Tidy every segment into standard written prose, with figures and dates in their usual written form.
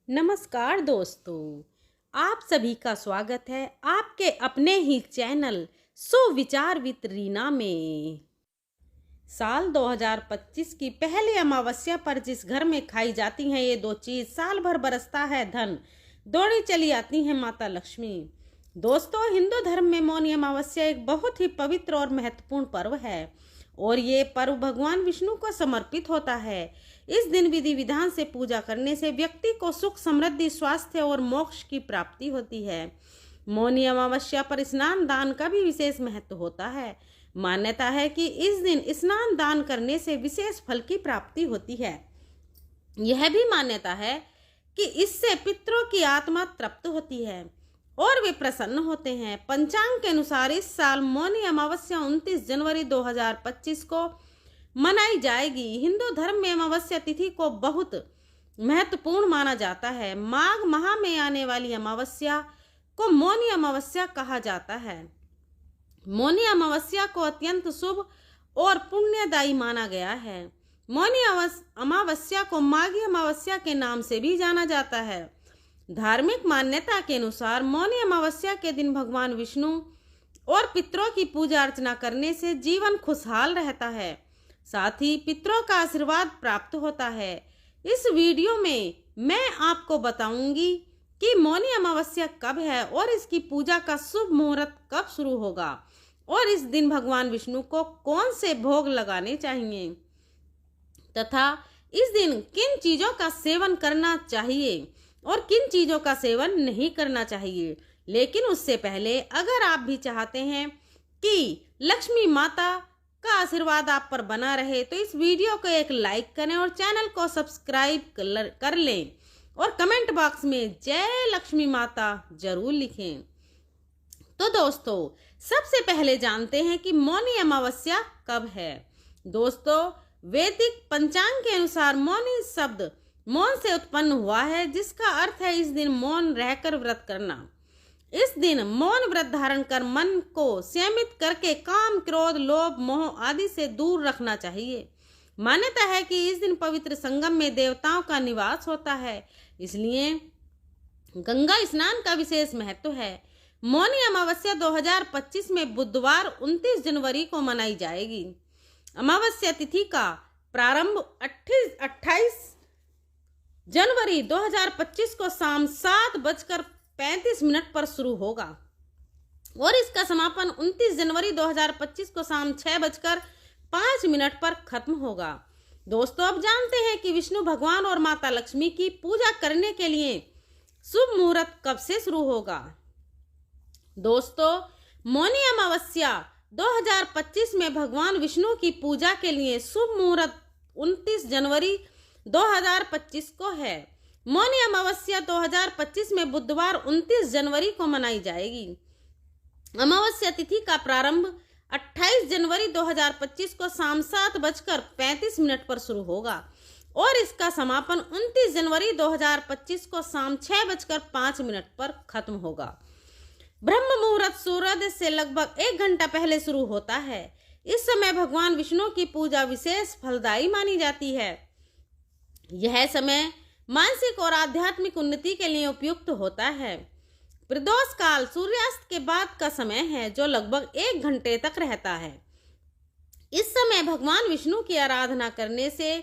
नमस्कार दोस्तों, आप सभी का स्वागत है आपके अपने ही चैनल सुविचार विद रीना में। साल 2025 की पहली अमावस्या पर जिस घर में खाई जाती हैं ये दो चीज, साल भर बरसता है धन, दौड़ी चली आती हैं माता लक्ष्मी। दोस्तों, हिंदू धर्म में मौनी अमावस्या एक बहुत ही पवित्र और महत्वपूर्ण पर्व है और ये पर्व भगवान विष्णु को समर्पित होता है। इस दिन विधि विधान से पूजा करने से व्यक्ति को सुख, समृद्धि, स्वास्थ्य और मोक्ष की प्राप्ति होती है। मौनी अमावस्या पर स्नान दान का भी विशेष महत्व होता है। मान्यता है कि इस दिन स्नान दान करने से विशेष फल की प्राप्ति होती है। यह भी मान्यता है कि इससे पितरों की आत्मा तृप्त होती है और वे प्रसन्न होते हैं। पंचांग के अनुसार इस साल मौनी अमावस्या 29 जनवरी 2025 को मनाई जाएगी। हिंदू धर्म में अमावस्या तिथि को बहुत महत्वपूर्ण माना जाता है। माघ माह में आने वाली अमावस्या को मौनी अमावस्या कहा जाता है। मौनी अमावस्या को अत्यंत शुभ और पुण्यदायी माना गया है। मौनी अमावस्या को माघी अमावस्या के नाम से भी जाना जाता है। धार्मिक मान्यता के अनुसार मौनी अमावस्या के दिन भगवान विष्णु और पितरों की पूजा अर्चना करने से जीवन खुशहाल रहता है, साथ ही पितरों का आशीर्वाद प्राप्त होता है। इस वीडियो में मैं आपको बताऊंगी कि मौनी अमावस्या कब है और इसकी पूजा का शुभ मुहूर्त कब शुरू होगा और इस दिन भगवान विष्णु को कौन से भोग लगाने चाहिए तथा इस दिन किन चीजों का सेवन करना चाहिए और किन चीजों का सेवन नहीं करना चाहिए। लेकिन उससे पहले अगर आप भी चाहते हैं कि लक्ष्मी माता का आशीर्वाद आप पर बना रहे तो इस वीडियो को एक लाइक करें और चैनल को सब्सक्राइब कर लें और कमेंट बॉक्स में जय लक्ष्मी माता जरूर लिखें। तो दोस्तों, सबसे पहले जानते हैं कि मौनी अमावस्या कब है। दोस्तों, वैदिक पंचांग के अनुसार मौनी शब्द मौन से उत्पन्न हुआ है, जिसका अर्थ है इस दिन मौन रहकर व्रत करना। इस दिन मौन व्रत धारण कर मन को संयमित करके काम, क्रोध, लोभ, मोह आदि से दूर रखना चाहिए। मान्यता है कि इस दिन पवित्र संगम में देवताओं का निवास होता है, इसलिए गंगा स्नान का विशेष महत्व है। मौनी अमावस्या 2025 में बुधवार 29 जनवरी को मनाई जाएगी। अमावस्या तिथि का प्रारंभ 28 जनवरी 2025 को शाम 7:35 पर शुरू होगा और इसका समापन 29 जनवरी 2025 को शाम 6:05 पर खत्म होगा। दोस्तों, अब जानते हैं कि विष्णु भगवान और माता लक्ष्मी की पूजा करने के लिए शुभ मुहूर्त कब से शुरू होगा। दोस्तों, मौनी अमावस्या 2025 में भगवान विष्णु की पूजा के लिए शुभ मुहूर्त 29 जनवरी 2025 को है। मौनी अमावस्या 2025 में बुधवार 29 जनवरी को मनाई जाएगी। अमावस्या तिथि का प्रारंभ 28 जनवरी 2025 को शाम 7:35 पर शुरू होगा और इसका समापन 29 जनवरी 2025 को शाम 6:05 पर खत्म होगा। ब्रह्म मुहूर्त सूर्योदय से लगभग 1 घंटा पहले शुरू होता है। इस समय भगवान विष्णु की पूजा विशेष फलदायी मानी जाती है। यह समय मानसिक और आध्यात्मिक उन्नति के लिए उपयुक्त होता है। प्रदोष काल सूर्यास्त के बाद का समय है, जो लगभग 1 घंटे तक रहता है। इस समय भगवान विष्णु की आराधना करने से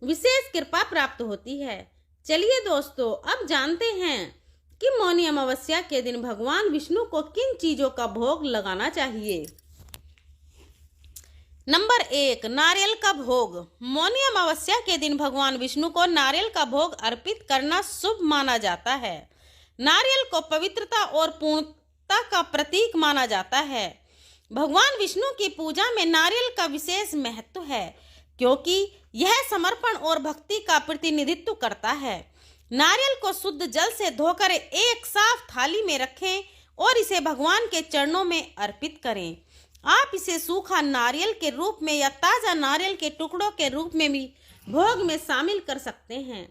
विशेष कृपा प्राप्त होती है। चलिए दोस्तों, अब जानते हैं कि मौनी अमावस्या के दिन भगवान विष्णु को किन चीजों का भोग लगाना चाहिए। नंबर 1, नारियल का भोग। मौनी अमावस्या के दिन भगवान विष्णु को नारियल का भोग अर्पित करना शुभ माना जाता है। नारियल को पवित्रता और पूर्णता का प्रतीक माना जाता है। भगवान विष्णु की पूजा में नारियल का विशेष महत्व है, क्योंकि यह समर्पण और भक्ति का प्रतिनिधित्व करता है। नारियल को शुद्ध जल से धोकर एक साफ थाली में रखें और इसे भगवान के चरणों में अर्पित करें। आप इसे सूखा नारियल के रूप में या ताजा नारियल के टुकड़ों के रूप में भी भोग में शामिल कर सकते हैं।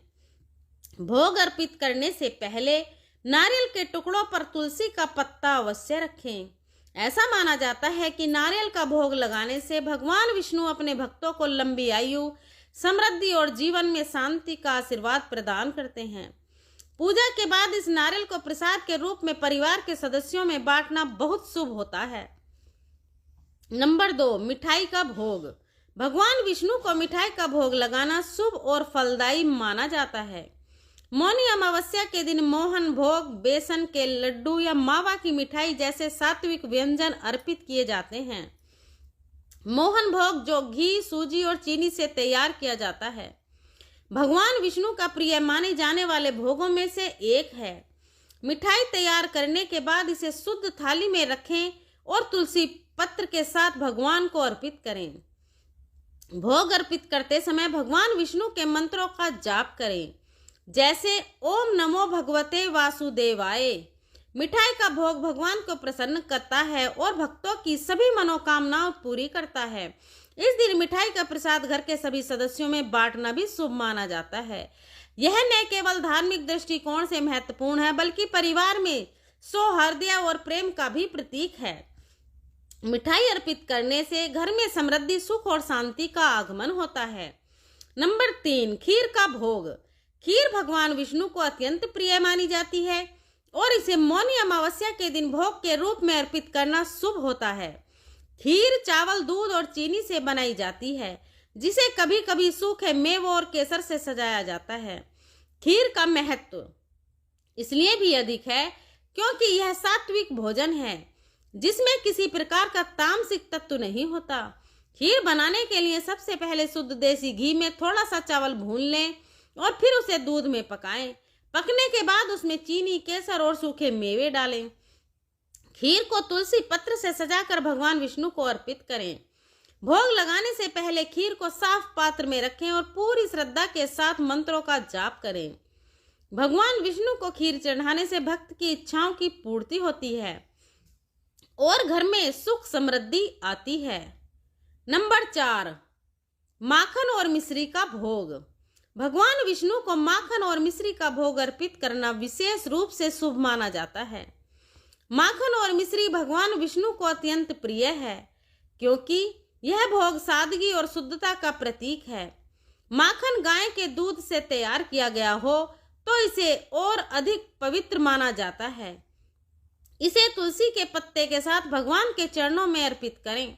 भोग अर्पित करने से पहले नारियल के टुकड़ों पर तुलसी का पत्ता अवश्य रखें। ऐसा माना जाता है कि नारियल का भोग लगाने से भगवान विष्णु अपने भक्तों को लंबी आयु, समृद्धि और जीवन में शांति का आशीर्वाद प्रदान करते हैं। पूजा के बाद इस नारियल को प्रसाद के रूप में परिवार के सदस्यों में बांटना बहुत शुभ होता है। नंबर 2, मिठाई का भोग। भगवान विष्णु को मिठाई का भोग लगाना शुभ और फलदायी माना जाता है। मौनी अमावस्या के दिन मोहन भोग, बेसन के लड्डू या मावा की मिठाई जैसे सात्विक व्यंजन अर्पित किए जाते हैं। मोहन भोग जो घी, सूजी और चीनी से तैयार किया जाता है, भगवान विष्णु का प्रिय माने जाने वाले भोगों में से एक है। मिठाई तैयार करने के बाद इसे शुद्ध थाली में रखें और तुलसी पत्र के साथ भगवान को अर्पित करें। भोग अर्पित करते समय भगवान विष्णु के मंत्रों का जाप करें, जैसे ओम नमो भगवते वासुदेवाय। मिठाई का भोग भगवान को प्रसन्न करता है और भक्तों की सभी मनोकामनाओं पूरी करता है। इस दिन मिठाई का प्रसाद घर के सभी सदस्यों में बांटना भी शुभ माना जाता है। यह न केवल धार्मिक दृष्टिकोण से महत्वपूर्ण है, बल्कि परिवार में सौहार्द और प्रेम का भी प्रतीक है। मिठाई अर्पित करने से घर में समृद्धि, सुख और शांति का आगमन होता है। नंबर 3, खीर का भोग। खीर भगवान विष्णु को अत्यंत प्रिय मानी जाती है और इसे मौनी अमावस्या के दिन भोग के रूप में अर्पित करना शुभ होता है। खीर चावल, दूध और चीनी से बनाई जाती है, जिसे कभी कभी सूखे मेवों और केसर से सजाया जाता है। खीर का महत्व इसलिए भी अधिक है क्योंकि यह सात्विक भोजन है, जिसमें किसी प्रकार का तामसिक तत्व नहीं होता। खीर बनाने के लिए सबसे पहले शुद्ध देसी घी में थोड़ा सा चावल भून लें और फिर उसे दूध में पकाएं। पकने के बाद उसमें चीनी, केसर और सूखे मेवे डालें। खीर को तुलसी पत्र से सजाकर भगवान विष्णु को अर्पित करें। भोग लगाने से पहले खीर को साफ पात्र में रखें और पूरी श्रद्धा के साथ मंत्रों का जाप करें। भगवान विष्णु को खीर चढ़ाने से भक्त की इच्छाओं की पूर्ति होती है और घर में सुख समृद्धि आती है। नंबर 4, माखन और मिश्री का भोग। भगवान विष्णु को माखन और मिश्री का भोग अर्पित करना विशेष रूप से शुभ माना जाता है। माखन और मिश्री भगवान विष्णु को अत्यंत प्रिय है, क्योंकि यह भोग सादगी और शुद्धता का प्रतीक है। माखन गाय के दूध से तैयार किया गया हो तो इसे और अधिक पवित्र माना जाता है। इसे तुलसी के पत्ते के साथ भगवान के चरणों में अर्पित करें।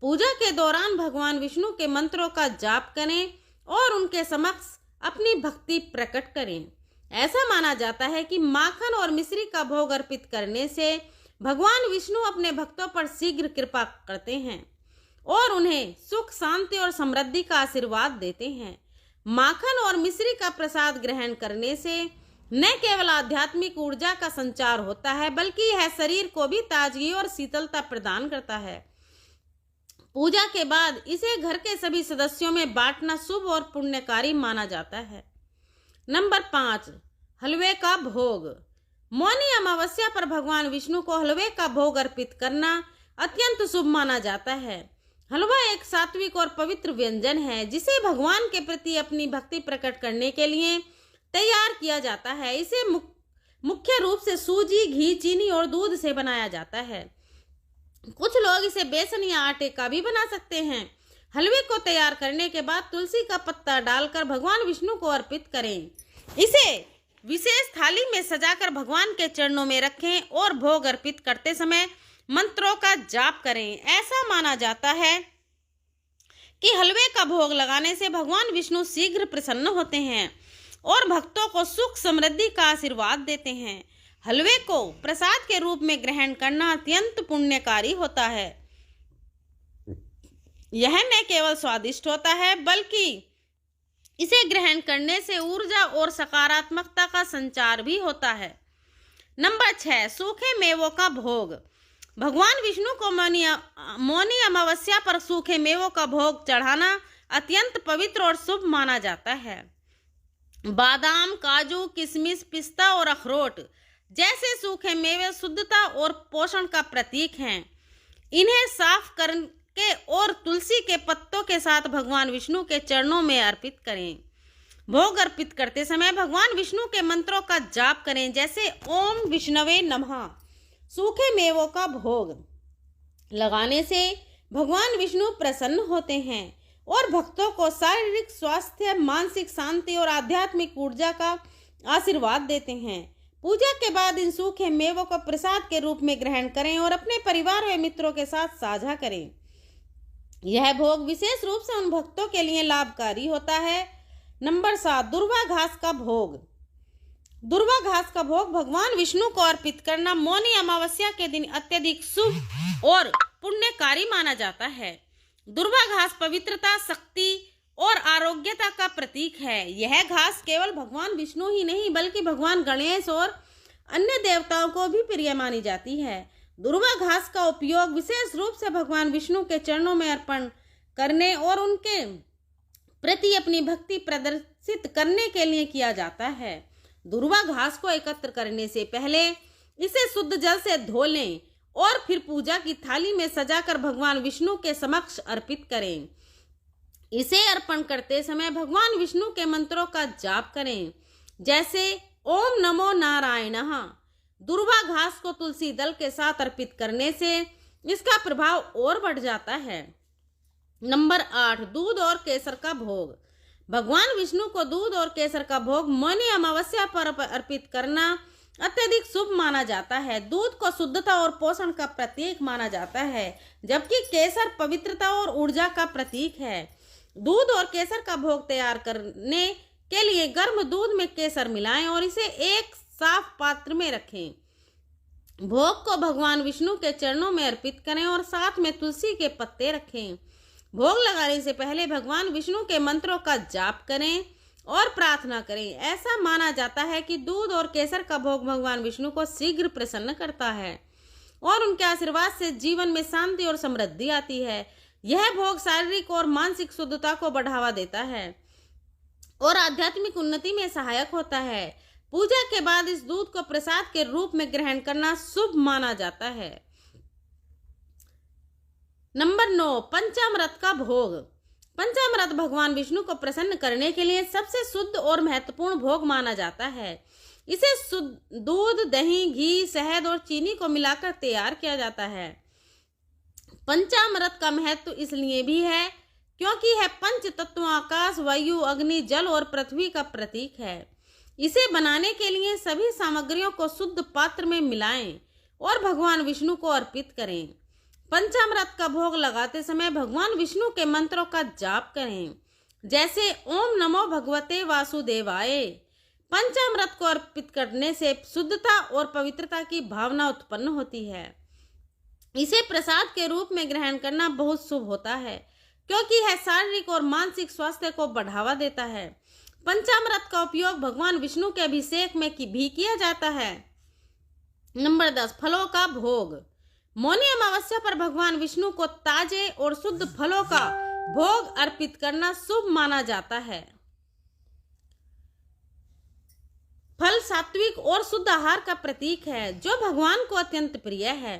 पूजा के दौरान भगवान विष्णु के मंत्रों का जाप करें और उनके समक्ष अपनी भक्ति प्रकट करें। ऐसा माना जाता है कि माखन और मिश्री का भोग अर्पित करने से भगवान विष्णु अपने भक्तों पर शीघ्र कृपा करते हैं और उन्हें सुख, शांति और समृद्धि का आशीर्वाद देते हैं। माखन और मिश्री का प्रसाद ग्रहण करने से न केवल आध्यात्मिक ऊर्जा का संचार होता है, बल्कि यह शरीर को भी ताजगी और शीतलता प्रदान करता है। पूजा के बाद इसे घर के सभी सदस्यों में बांटना शुभ और पुण्यकारी माना जाता है। नंबर 5, हलवे का भोग। मौनी अमावस्या पर भगवान विष्णु को हलवे का भोग अर्पित करना अत्यंत शुभ माना जाता है। हलवा एक सात्विक और पवित्र व्यंजन है, जिसे भगवान के प्रति अपनी भक्ति प्रकट करने के लिए तैयार किया जाता है। इसे मुख्य रूप से सूजी, घी, चीनी और दूध से बनाया जाता है। कुछ लोग इसे बेसन या आटे का भी बना सकते हैं। हलवे को तैयार करने के बाद तुलसी का पत्ता डालकर भगवान विष्णु को अर्पित करें। इसे विशेष थाली में सजाकर भगवान के चरणों में रखें और भोग अर्पित करते समय मंत्रों का जाप करें। ऐसा माना जाता है कि हलवे का भोग लगाने से भगवान विष्णु शीघ्र प्रसन्न होते हैं और भक्तों को सुख समृद्धि का आशीर्वाद देते हैं। हलवे को प्रसाद के रूप में ग्रहण करना अत्यंत पुण्यकारी होता है। यह न केवल स्वादिष्ट होता है, बल्कि इसे ग्रहण करने से ऊर्जा और सकारात्मकता का संचार भी होता है। नंबर 6, सूखे मेवों का भोग। भगवान विष्णु को मौनी अमावस्या पर सूखे मेवों का भोग चढ़ाना अत्यंत पवित्र और शुभ माना जाता है। बादाम, काजू, किशमिश, पिस्ता और अखरोट जैसे सूखे मेवे शुद्धता और पोषण का प्रतीक हैं। इन्हें साफ करके और तुलसी के पत्तों के साथ भगवान विष्णु के चरणों में अर्पित करें। भोग अर्पित करते समय भगवान विष्णु के मंत्रों का जाप करें, जैसे ओम विष्णवे नमः। सूखे मेवों का भोग लगाने से भगवान विष्णु प्रसन्न होते हैं और भक्तों को शारीरिक स्वास्थ्य, मानसिक शांति और आध्यात्मिक ऊर्जा का आशीर्वाद देते हैं। पूजा के बाद इन सूखे मेवों को प्रसाद के रूप में ग्रहण करें और अपने परिवार व मित्रों के साथ साझा करें। यह भोग विशेष रूप से उन भक्तों के लिए लाभकारी होता है। नंबर 7, दुर्वा घास का भोग। दुर्वा घास का भोग भगवान विष्णु को अर्पित करना मौनी अमावस्या के दिन अत्यधिक शुभ और पुण्यकारी माना जाता है। दुर्वा घास पवित्रता, शक्ति और आरोग्यता का प्रतीक है। यह घास केवल भगवान विष्णु ही नहीं बल्कि भगवान गणेश और अन्य देवताओं को भी प्रिय मानी जाती है। दुर्वा घास का उपयोग विशेष रूप से भगवान विष्णु के चरणों में अर्पण करने और उनके प्रति अपनी भक्ति प्रदर्शित करने के लिए किया जाता है। दुर्वा घास को एकत्र करने से पहले इसे शुद्ध जल से धो लें और फिर पूजा की थाली में सजाकर भगवान विष्णु के समक्ष अर्पित करें। इसे अर्पण करते समय भगवान विष्णु के मंत्रों का जाप करें, जैसे ओम नमो नारायणः। दुर्वा घास को तुलसी दल के साथ अर्पित करने से इसका प्रभाव और बढ़ जाता है। नंबर 8, दूध और केसर का भोग। भगवान विष्णु को दूध और केसर का भोग मौनी अमावस्या पर अर्पित करना अत्यधिक शुभ माना जाता है। दूध को शुद्धता और पोषण का प्रतीक माना जाता है, जबकि केसर पवित्रता और ऊर्जा का प्रतीक है। दूध और केसर का भोग तैयार करने के लिए गर्म दूध में केसर मिलाएं और इसे एक साफ पात्र में रखें। भोग को भगवान विष्णु के चरणों में अर्पित करें और साथ में तुलसी के पत्ते रखें। भोग लगाने से पहले भगवान विष्णु के मंत्रों का जाप करें और प्रार्थना करें। ऐसा माना जाता है कि दूध और केसर का भोग भगवान विष्णु को शीघ्र प्रसन्न करता है और उनके आशीर्वाद से जीवन में शांति और समृद्धि आती है। यह भोग शारीरिक और मानसिक शुद्धता को बढ़ावा देता है और आध्यात्मिक उन्नति में सहायक होता है। पूजा के बाद इस दूध को प्रसाद के रूप में ग्रहण करना शुभ माना जाता है। नंबर 9, पंचामृत का भोग। पंचामृत भगवान विष्णु को प्रसन्न करने के लिए सबसे शुद्ध और महत्वपूर्ण भोग माना जाता है। इसे शुद्ध दूध, दही, घी, शहद और चीनी को मिलाकर तैयार किया जाता है। पंचामृत का महत्व इसलिए भी है क्योंकि यह पंच तत्वों आकाश, वायु, अग्नि, जल और पृथ्वी का प्रतीक है। इसे बनाने के लिए सभी सामग्रियों को शुद्ध पात्र में मिलाएं और भगवान विष्णु को अर्पित करें। पंचामृत का भोग लगाते समय भगवान विष्णु के मंत्रों का जाप करें, जैसे ओम नमो भगवते वासुदेवाय। पंचामृत को अर्पित करने से शुद्धता और पवित्रता की भावना उत्पन्न होती है। इसे प्रसाद के रूप में ग्रहण करना बहुत शुभ होता है क्योंकि यह शारीरिक और मानसिक स्वास्थ्य को बढ़ावा देता है। पंचामृत का उपयोग भगवान विष्णु के अभिषेक में भी किया जाता है। नंबर 10, फलों का भोग। मौनी अमावस्या पर भगवान विष्णु को ताजे और शुद्ध फलों का भोग अर्पित करना शुभ माना जाता है। फल सात्विक और शुद्ध आहार का प्रतीक है जो भगवान को अत्यंत प्रिय है।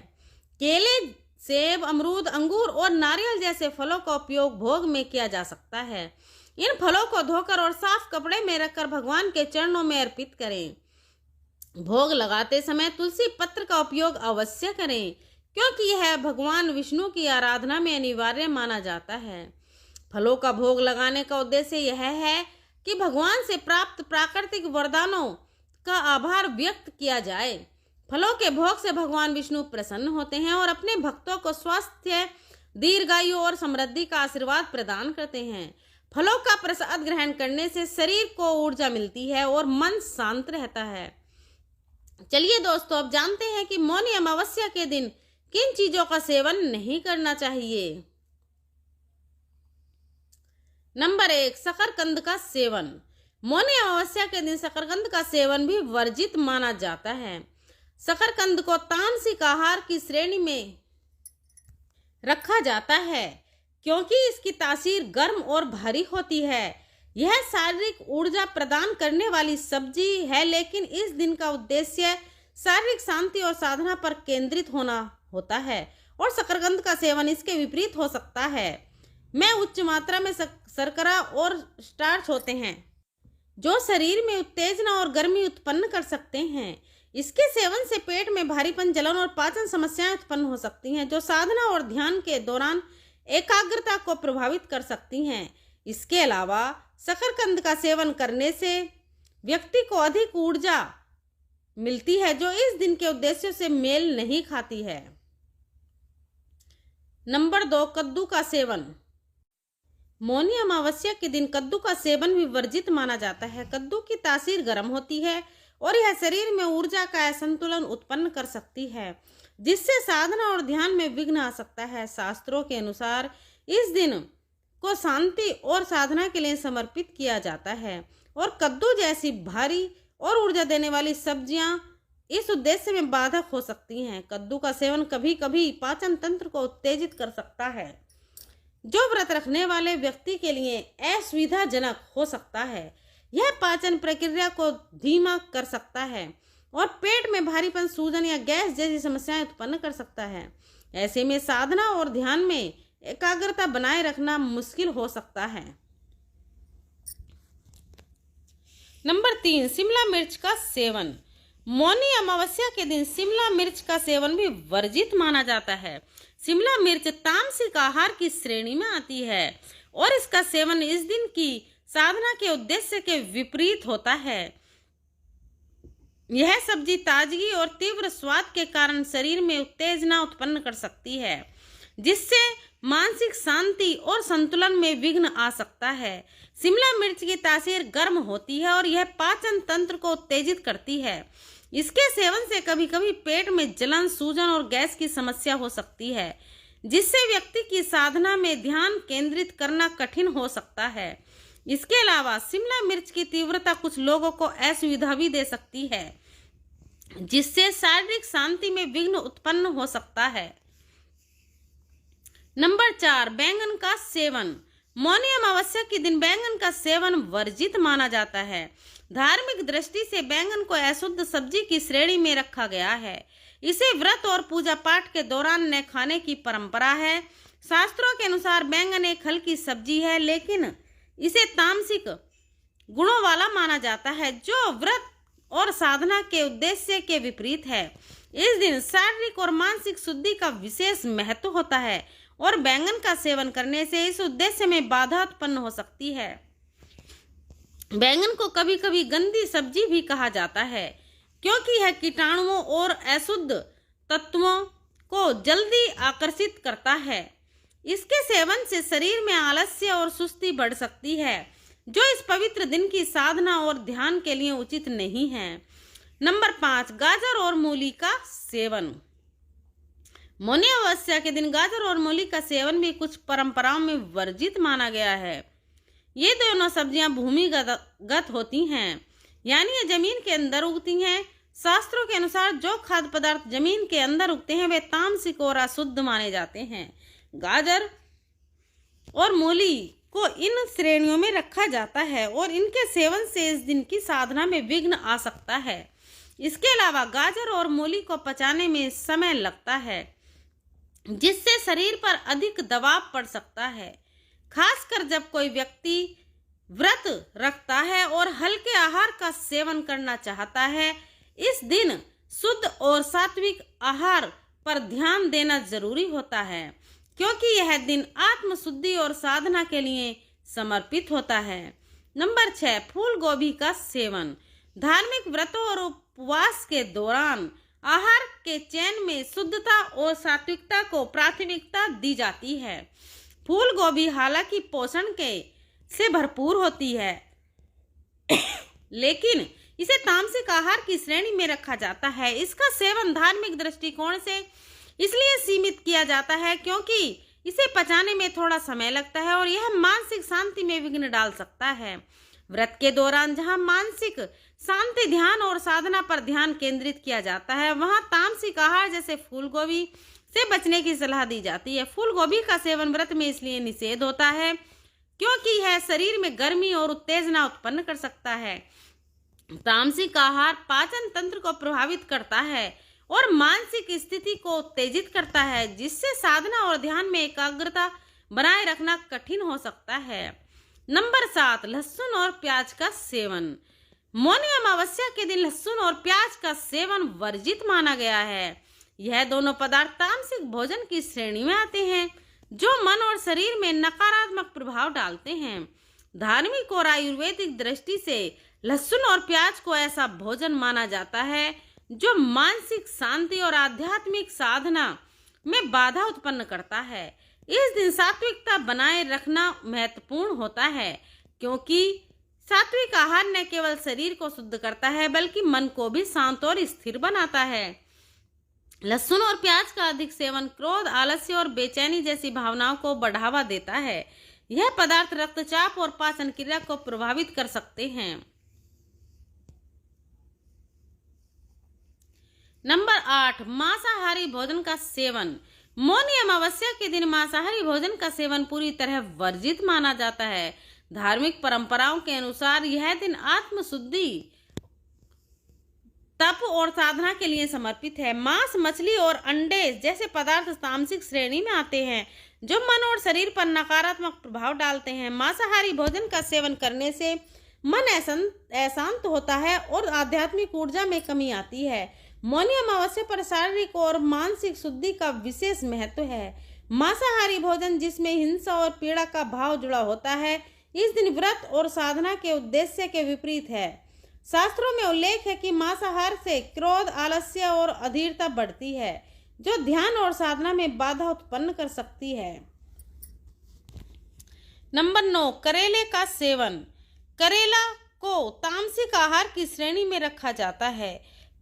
केले, सेब, अमरूद, अंगूर और नारियल जैसे फलों का उपयोग भोग में किया जा सकता है। इन फलों को धोकर और साफ कपड़े में रखकर भगवान के चरणों में अर्पित करें। भोग लगाते समय तुलसी पत्र का उपयोग अवश्य करें क्योंकि यह भगवान विष्णु की आराधना में अनिवार्य माना जाता है। फलों का भोग लगाने का उद्देश्य यह है कि भगवान से प्राप्त प्राकृतिक वरदानों का आभार व्यक्त किया जाए। फलों के भोग से भगवान विष्णु प्रसन्न होते हैं और अपने भक्तों को स्वास्थ्य, दीर्घायु और समृद्धि का आशीर्वाद प्रदान करते हैं। फलों का प्रसाद ग्रहण करने से शरीर को ऊर्जा मिलती है और मन शांत रहता है। चलिए दोस्तों, अब जानते हैं कि मौनी अमावस्या के दिन किन चीजों का सेवन नहीं करना चाहिए। नंबर 1, शकरकंद का सेवन। मौनी अमावस्या के दिन शकरकंद का सेवन भी वर्जित माना जाता है। शकरकंद को तामसिक आहार की श्रेणी में रखा जाता है क्योंकि इसकी तासीर गर्म और भारी होती है। यह शारीरिक ऊर्जा प्रदान करने वाली सब्जी है, लेकिन इस दिन का उद्देश्य शारीरिक शांति और साधना पर केंद्रित होना होता है और शकरकंद का सेवन इसके विपरीत हो सकता है। में उच्च मात्रा में शर्करा और स्टार्च होते हैं जो शरीर में उत्तेजना और गर्मी उत्पन्न कर सकते हैं। इसके सेवन से पेट में भारीपन, जलन और पाचन समस्याएं उत्पन्न हो सकती हैं जो साधना और ध्यान के दौरान एकाग्रता को प्रभावित कर सकती हैं। इसके अलावा शकरकंद का सेवन करने से व्यक्ति को अधिक ऊर्जा मिलती है जो इस दिन के उद्देश्यों से मेल नहीं खाती है। नंबर 2, कद्दू का सेवन। मौनी अमावस्या के दिन कद्दू का सेवन भी वर्जित माना जाता है। कद्दू की तासीर गर्म होती है और यह शरीर में ऊर्जा का असंतुलन उत्पन्न कर सकती है, जिससे साधना और ध्यान में विघ्न आ सकता है। शास्त्रों के अनुसार इस दिन को शांति और साधना के लिए समर्पित किया जाता है और कद्दू जैसी भारी और ऊर्जा देने वाली सब्जियां इस उद्देश्य में बाधक हो सकती हैं। कद्दू का सेवन कभी कभी पाचन तंत्र को उत्तेजित कर सकता है, जो व्रत रखने वाले व्यक्ति के लिए असुविधाजनक हो सकता है। यह पाचन प्रक्रिया को धीमा कर सकता है और पेट में भारीपन, सूजन या गैस जैसी समस्याएं उत्पन्न कर सकता है। ऐसे में साधना और ध्यान में एकाग्रता बनाए रखना मुश्किल हो सकता है। नंबर 3, शिमला मिर्च का सेवन। मौनी अमावस्या के दिन शिमला मिर्च का सेवन भी वर्जित माना जाता है। शिमला मिर्च तामसिक आहार की श्रेणी में आती है और इसका सेवन इस दिन की साधना के उद्देश्य के विपरीत होता है। यह सब्जी ताजगी और तीव्र स्वाद के कारण शरीर में उत्तेजना उत्पन्न कर सकती है, जिससे मानसिक शांति और संतुलन में विघ्न आ सकता है। शिमला मिर्च की तासीर गर्म होती है और यह पाचन तंत्र को उत्तेजित करती है। इसके सेवन से कभी कभी पेट में जलन, सूजन और गैस की समस्या हो सकती है, जिससे व्यक्ति की साधना में ध्यान केंद्रित करना कठिन हो सकता है। इसके अलावा शिमला मिर्च की तीव्रता कुछ लोगों को असुविधा भी दे सकती है, जिससे शारीरिक शांति में विघ्न उत्पन्न हो सकता है। नंबर 4, बैंगन का सेवन। मौनी अमावस्या के दिन बैंगन का सेवन वर्जित माना जाता है। धार्मिक दृष्टि से बैंगन को अशुद्ध सब्जी की श्रेणी में रखा गया है। इसे व्रत और पूजा पाठ के दौरान न खाने की परंपरा है। शास्त्रों के अनुसार बैंगन एक हल्की सब्जी है, लेकिन इसे तामसिक गुणों वाला माना जाता है, जो व्रत और साधना के उद्देश्य के विपरीत है। इस दिन शारीरिक और मानसिक शुद्धि का विशेष महत्व होता है और बैंगन का सेवन करने से इस उद्देश्य में बाधा उत्पन्न हो सकती है। बैंगन को कभी कभी गंदी सब्जी भी कहा जाता है, क्योंकि यह कीटाणुओं और अशुद्ध तत्वों को जल्दी आकर्षित करता है। इसके सेवन से शरीर में आलस्य और सुस्ती बढ़ सकती है, जो इस पवित्र दिन की साधना और ध्यान के लिए उचित नहीं है। नंबर 5, गाजर और मूली का सेवन। मौनी अमावस्या के दिन गाजर और मूली का सेवन भी कुछ परंपराओं में वर्जित माना गया है। ये दोनों सब्जियां भूमिगत होती हैं, यानी ये जमीन के अंदर उगती हैं। शास्त्रों के अनुसार जो खाद्य पदार्थ जमीन के अंदर उगते हैं वे तामसिक और अशुद्ध माने जाते हैं। गाजर और मूली को इन श्रेणियों में रखा जाता है और इनके सेवन से इस दिन की साधना में विघ्न आ सकता है। इसके अलावा गाजर और मूली को पचाने में समय लगता है, जिससे शरीर पर अधिक दबाव पड़ सकता है, खासकर जब कोई व्यक्ति व्रत रखता है और हल्के आहार का सेवन करना चाहता है। इस दिन शुद्ध और सात्विक आहार पर ध्यान देना जरूरी होता है, क्योंकि यह दिन आत्मशुद्धि और साधना के लिए समर्पित होता है। नंबर 6, फूल गोभी का सेवन। धार्मिक व्रतों और उपवास के दौरान आहार के चयन में शुद्धता और सात्विकता को प्राथमिकता दी जाती है। फूल गोभी हालांकि पोषण से भरपूर होती है, लेकिन इसे तामसिक आहार की श्रेणी में रखा जाता है। इसका सेवन धार्मिक दृष्टिकोण से इसलिए सीमित किया जाता है क्योंकि इसे पचाने में थोड़ा समय लगता है और यह मानसिक शांति में विघ्न डाल सकता है। व्रत के दौरान जहां मानसिक शांति, ध्यान और साधना पर ध्यान केंद्रित किया जाता है, वहां तामसिक आहार जैसे फूल गोभी से बचने की सलाह दी जाती है। फूल गोभी का सेवन व्रत में इसलिए निषेध होता है क्योंकि यह शरीर में गर्मी और उत्तेजना उत्पन्न कर सकता है। तामसिक आहार पाचन तंत्र को प्रभावित करता है और मानसिक स्थिति को उत्तेजित करता है, जिससे साधना और ध्यान में एकाग्रता बनाए रखना कठिन हो सकता है। नंबर 7, लहसुन और प्याज का सेवन। मौनी अमावस्या के दिन लहसुन और प्याज का सेवन वर्जित माना गया है। यह दोनों पदार्थ तामसिक भोजन की श्रेणी में आते हैं, जो मन और शरीर में नकारात्मक प्रभाव डालते हैं। धार्मिक और आयुर्वेदिक दृष्टि से लहसुन और प्याज को ऐसा भोजन माना जाता है जो मानसिक शांति और आध्यात्मिक साधना में बाधा उत्पन्न करता है। इस दिन सात्विकता बनाए रखना महत्वपूर्ण होता है, क्योंकि सात्विक आहार न केवल शरीर को शुद्ध करता है बल्कि मन को भी शांत और स्थिर बनाता है। लहसुन और प्याज का अधिक सेवन क्रोध, आलस्य और बेचैनी जैसी भावनाओं को बढ़ावा देता है। यह पदार्थ रक्तचाप और पाचन क्रिया को प्रभावित कर सकते हैं। नंबर 8, मांसाहारी भोजन का सेवन। मौनी अमावस्या के दिन मांसाहारी भोजन का सेवन पूरी तरह वर्जित माना जाता है। धार्मिक परंपराओं के अनुसार यह दिन आत्मशुद्धि, तप और साधना के लिए समर्पित है। मांस, मछली और अंडे जैसे पदार्थ तामसिक श्रेणी में आते हैं जो मन और शरीर पर नकारात्मक प्रभाव डालते हैं। मांसाहारी भोजन का सेवन करने से मन अशांत होता है और आध्यात्मिक ऊर्जा में कमी आती है। मौनी अमावस्या पर शारीरिक और मानसिक शुद्धि का विशेष महत्व है। मांसाहारी भोजन जिसमें हिंसा और पीड़ा का भाव जुड़ा होता है, इस दिन व्रत और साधना के उद्देश्य के विपरीत है। शास्त्रों में उल्लेख है कि मांसाहार से क्रोध, आलस्य और अधीरता बढ़ती है, जो ध्यान और साधना में बाधा उत्पन्न कर सकती है। नंबर 9, करेले का सेवन। करेला को तामसिक आहार की श्रेणी में रखा जाता है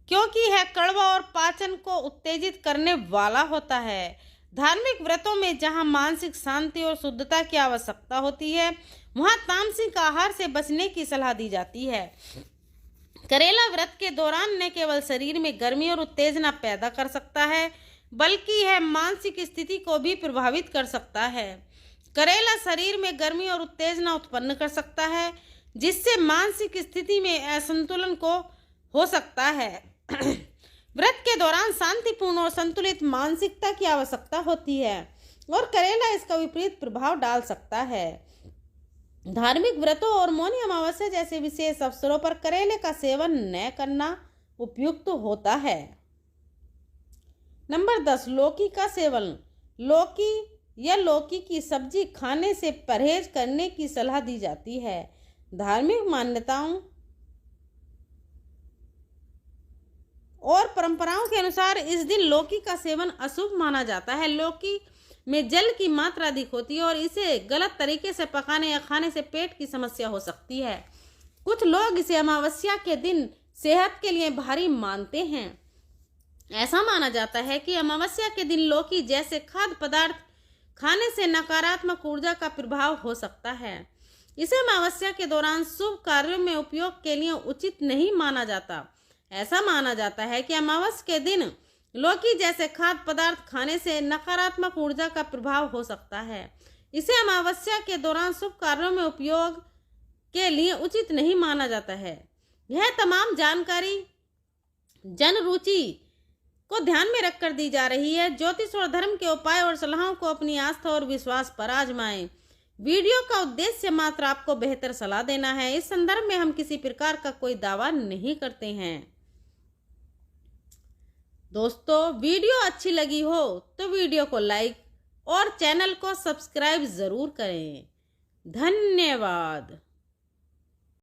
क्योंकि यह कड़वा और पाचन को उत्तेजित करने वाला होता है। धार्मिक व्रतों में जहां मानसिक शांति और शुद्धता की आवश्यकता होती है, वहां तामसिक आहार से बचने की सलाह दी जाती है। करेला व्रत के दौरान न केवल शरीर में गर्मी और उत्तेजना पैदा कर सकता है, बल्कि यह मानसिक स्थिति को भी प्रभावित कर सकता है। करेला शरीर में गर्मी और उत्तेजना उत्पन्न कर सकता है, जिससे मानसिक स्थिति में असंतुलन को हो सकता है। व्रत के दौरान शांतिपूर्ण और संतुलित मानसिकता की आवश्यकता होती है और करेला इसका विपरीत प्रभाव डाल सकता है। धार्मिक व्रतों और मौनी अमावस्या जैसे विशेष अवसरों पर करेले का सेवन न करना उपयुक्त होता है। नंबर 10, लौकी का सेवन। लौकी या लौकी की सब्जी खाने से परहेज करने की सलाह दी जाती है। धार्मिक मान्यताओं और परंपराओं के अनुसार इस दिन लौकी का सेवन अशुभ माना जाता है। लौकी में जल की मात्रा अधिक होती है और इसे गलत तरीके से पकाने या खाने से पेट की समस्या हो सकती है। कुछ लोग इसे अमावस्या के दिन सेहत के लिए भारी मानते हैं। ऐसा माना जाता है कि अमावस्या के दिन लौकी जैसे खाद्य पदार्थ खाने से नकारात्मक ऊर्जा का प्रभाव हो सकता है। इसे अमावस्या के दौरान शुभ कार्यों में उपयोग के लिए उचित नहीं माना जाता। ऐसा माना जाता है कि अमावस्या के दिन लौकी जैसे खाद्य पदार्थ खाने से नकारात्मक ऊर्जा का प्रभाव हो सकता है। इसे अमावस्या के दौरान शुभ कार्यों में उपयोग के लिए उचित नहीं माना जाता है। यह तमाम जानकारी जन रुचि को ध्यान में रखकर दी जा रही है। ज्योतिष और धर्म के उपाय और सलाहों को अपनी आस्था और विश्वास पर आजमाएं। वीडियो का उद्देश्य मात्र आपको बेहतर सलाह देना है। इस संदर्भ में हम किसी प्रकार का कोई दावा नहीं करते हैं। दोस्तों, वीडियो अच्छी लगी हो तो वीडियो को लाइक और चैनल को सब्सक्राइब जरूर करें। धन्यवाद।